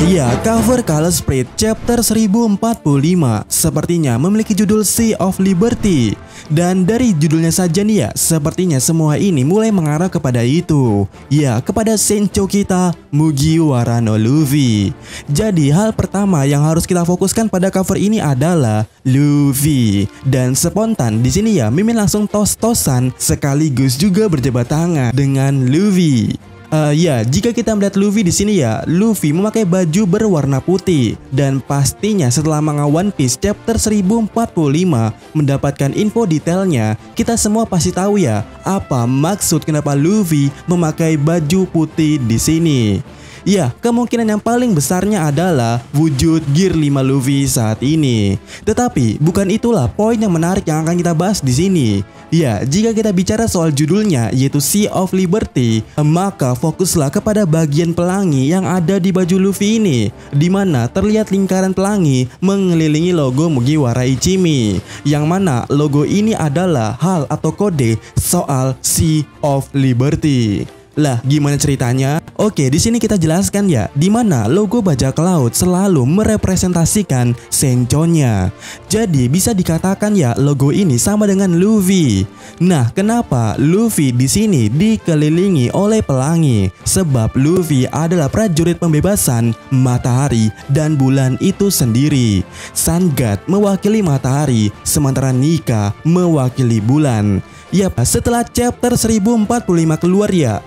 Ya, cover Color Spread chapter 1045 sepertinya memiliki judul Sea of Liberty. Dan dari judulnya saja nih ya, sepertinya semua ini mulai mengarah kepada itu. Ya, kepada Sencho kita, Mugiwara no Luffy. Jadi hal pertama yang harus kita fokuskan pada cover ini adalah Luffy. Dan spontan di sini ya, Mimin langsung tos-tosan sekaligus juga berjabat tangan dengan Luffy. Ya, jika kita melihat Luffy di sini ya, Luffy memakai baju berwarna putih dan pastinya setelah manga One Piece chapter 1045 mendapatkan info detailnya, kita semua pasti tahu ya apa maksud kenapa Luffy memakai baju putih di sini. Ya, kemungkinan yang paling besarnya adalah wujud Gear 5 Luffy saat ini. Tetapi bukan itulah poin yang menarik yang akan kita bahas di sini. Ya, jika kita bicara soal judulnya yaitu Sea of Liberty, maka fokuslah kepada bagian pelangi yang ada di baju Luffy ini, di mana terlihat lingkaran pelangi mengelilingi logo Mugiwara Ichimi, yang mana logo ini adalah hal atau kode soal Sea of Liberty. Lah, gimana ceritanya? Oke, di sini kita jelaskan ya, di mana logo bajak laut selalu merepresentasikan Sencho-nya. Jadi bisa dikatakan ya logo ini sama dengan Luffy. Nah, kenapa Luffy di sini dikelilingi oleh pelangi? Sebab Luffy adalah prajurit pembebasan matahari dan bulan itu sendiri. Sun God mewakili matahari, sementara Nika mewakili bulan. Ya, setelah chapter 1045 keluar ya,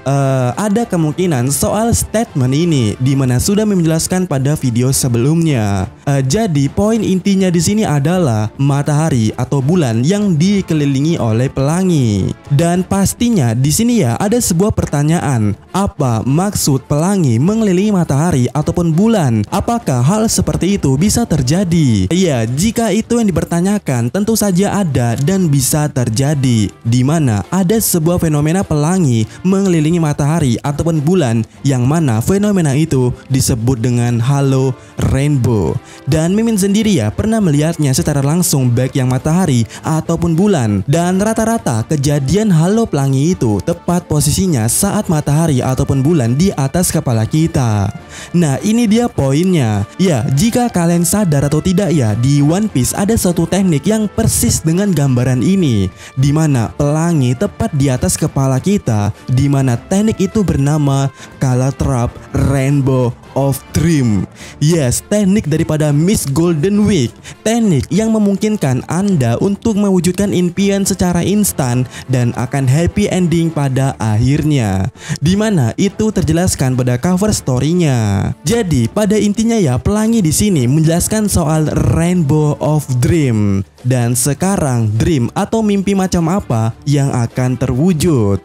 ada kemungkinan soal statement ini di mana sudah menjelaskan pada video sebelumnya. Jadi poin intinya di sini adalah matahari atau bulan yang dikelilingi oleh pelangi. Dan pastinya di sini ya ada sebuah pertanyaan, apa maksud pelangi mengelilingi matahari ataupun bulan? Apakah hal seperti itu bisa terjadi? Ya, jika itu yang dipertanyakan, tentu saja ada dan bisa terjadi. Di mana ada sebuah fenomena pelangi mengelilingi matahari ataupun bulan, yang mana fenomena itu disebut dengan halo rainbow. Dan Mimin sendiri ya pernah melihatnya secara langsung baik yang matahari ataupun bulan. Dan rata-rata kejadian halo pelangi itu tepat posisinya saat matahari ataupun bulan di atas kepala kita. Nah, ini dia poinnya. Ya, jika kalian sadar atau tidak ya, di One Piece ada suatu teknik yang persis dengan gambaran ini, di mana pelangi tepat di atas kepala kita, di mana teknik itu bernama Calatrap Rainbow of Dream. Yes, teknik daripada Miss Golden Week. Teknik yang memungkinkan Anda untuk mewujudkan impian secara instan dan akan happy ending pada akhirnya. Dimana itu terjelaskan pada cover story-nya. Jadi pada intinya ya, pelangi di sini menjelaskan soal Rainbow of Dream. Dan sekarang dream atau mimpi macam apa yang akan terwujud?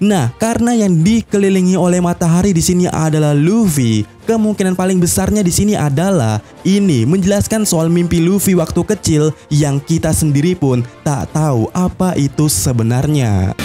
Nah, karena yang dikelilingi oleh matahari di sini adalah Luffy, kemungkinan paling besarnya di sini adalah ini menjelaskan soal mimpi Luffy waktu kecil yang kita sendiri pun tak tahu apa itu sebenarnya.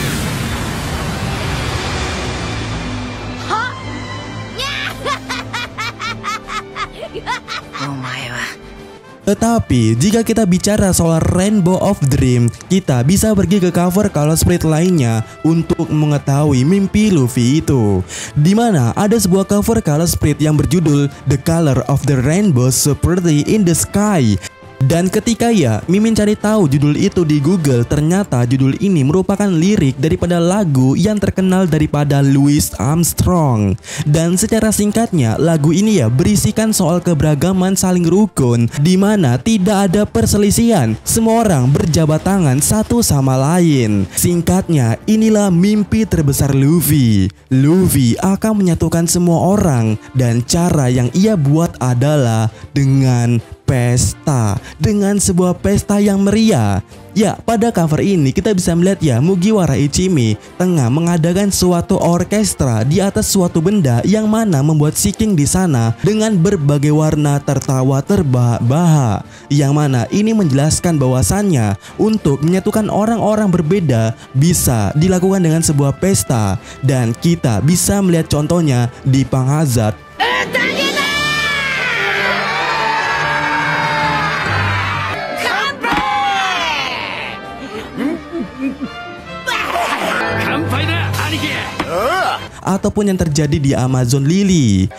Tetapi jika kita bicara soal Rainbow of Dream, kita bisa pergi ke cover Color Spread lainnya untuk mengetahui mimpi Luffy itu. Dimana ada sebuah cover Color Spread yang berjudul The Color of the Rainbow So Pretty in the Sky. Dan ketika ya Mimin cari tahu judul itu di Google, ternyata judul ini merupakan lirik daripada lagu yang terkenal daripada Louis Armstrong. Dan secara singkatnya, lagu ini ya berisikan soal keberagaman saling rukun, di mana tidak ada perselisihan, semua orang berjabat tangan satu sama lain. Singkatnya, inilah mimpi terbesar Luffy. Luffy akan menyatukan semua orang, dan cara yang ia buat adalah dengan pesta, dengan sebuah pesta yang meriah. Ya, pada cover ini kita bisa melihat ya Mugiwara Ichimi tengah mengadakan suatu orkestra di atas suatu benda yang mana membuat Seeking di sana dengan berbagai warna tertawa terbahak-bahak. Yang mana ini menjelaskan bahwasannya untuk menyatukan orang-orang berbeda bisa dilakukan dengan sebuah pesta, dan kita bisa melihat contohnya di Punk Hazard. Ataupun yang terjadi di Amazon Lily.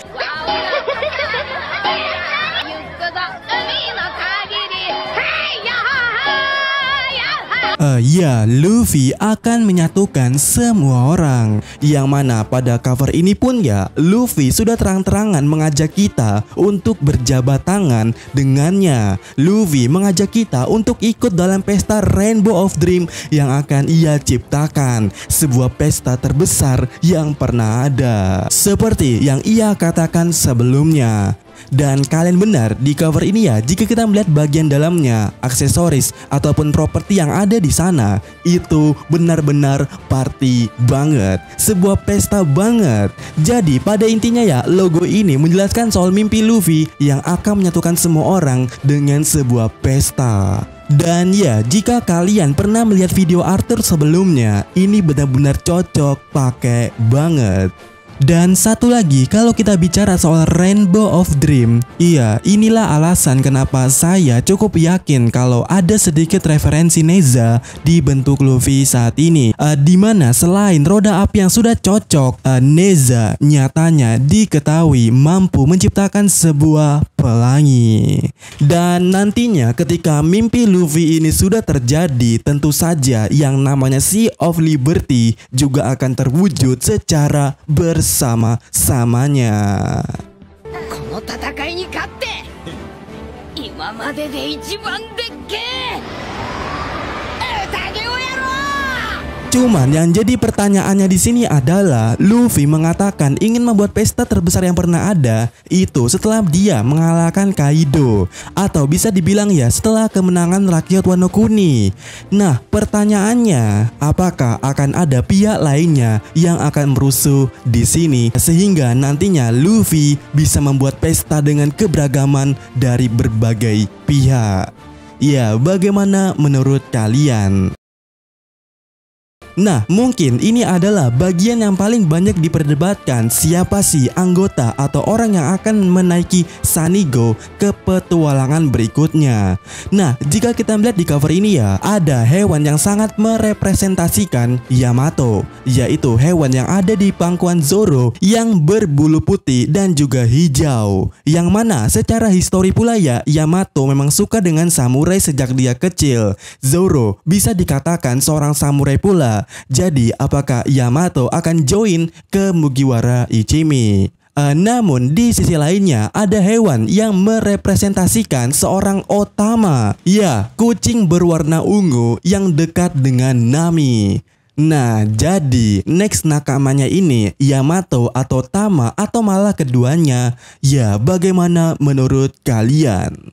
Ya, Luffy akan menyatukan semua orang. Yang mana pada cover ini pun ya, Luffy sudah terang-terangan mengajak kita untuk berjabat tangan dengannya. Luffy mengajak kita untuk ikut dalam pesta Rainbow of Dream yang akan ia ciptakan. Sebuah pesta terbesar yang pernah ada. Seperti yang ia katakan sebelumnya. Dan kalian benar di cover ini ya, jika kita melihat bagian dalamnya, aksesoris ataupun properti yang ada di sana, itu benar-benar party banget, sebuah pesta banget. Jadi pada intinya ya, logo ini menjelaskan soal mimpi Luffy yang akan menyatukan semua orang dengan sebuah pesta. Dan ya, jika kalian pernah melihat video Arthur sebelumnya, ini benar-benar cocok pakai banget. Dan satu lagi, kalau kita bicara soal Rainbow of Dream, iya, inilah alasan kenapa saya cukup yakin kalau ada sedikit referensi Neza di bentuk Luffy saat ini. Dimana selain roda api yang sudah cocok, Neza nyatanya diketahui mampu menciptakan sebuah pelangi. Dan nantinya ketika mimpi Luffy ini sudah terjadi, tentu saja yang namanya Sea of Liberty juga akan terwujud secara bersama-samanya. この戦いに勝って今までで一番でっけえ宴をやろう。 Cuman yang jadi pertanyaannya di sini adalah Luffy mengatakan ingin membuat pesta terbesar yang pernah ada itu setelah dia mengalahkan Kaido, atau bisa dibilang ya setelah kemenangan rakyat Wano Kuni. Nah, pertanyaannya, apakah akan ada pihak lainnya yang akan merusuh di sini sehingga nantinya Luffy bisa membuat pesta dengan keberagaman dari berbagai pihak? Ya, bagaimana menurut kalian? Nah, mungkin ini adalah bagian yang paling banyak diperdebatkan, siapa sih anggota atau orang yang akan menaiki Sunny Go ke petualangan berikutnya. Nah, jika kita melihat di cover ini ya, ada hewan yang sangat merepresentasikan Yamato, yaitu hewan yang ada di pangkuan Zoro yang berbulu putih dan juga hijau. Yang mana secara histori pula ya, Yamato memang suka dengan samurai sejak dia kecil. Zoro bisa dikatakan seorang samurai pula. Jadi apakah Yamato akan join ke Mugiwara Ichimi? Namun di sisi lainnya ada hewan yang merepresentasikan seorang Otama. Ya, kucing berwarna ungu yang dekat dengan Nami. Nah, jadi next nakamanya ini Yamato atau Tama atau malah keduanya? Ya, bagaimana menurut kalian?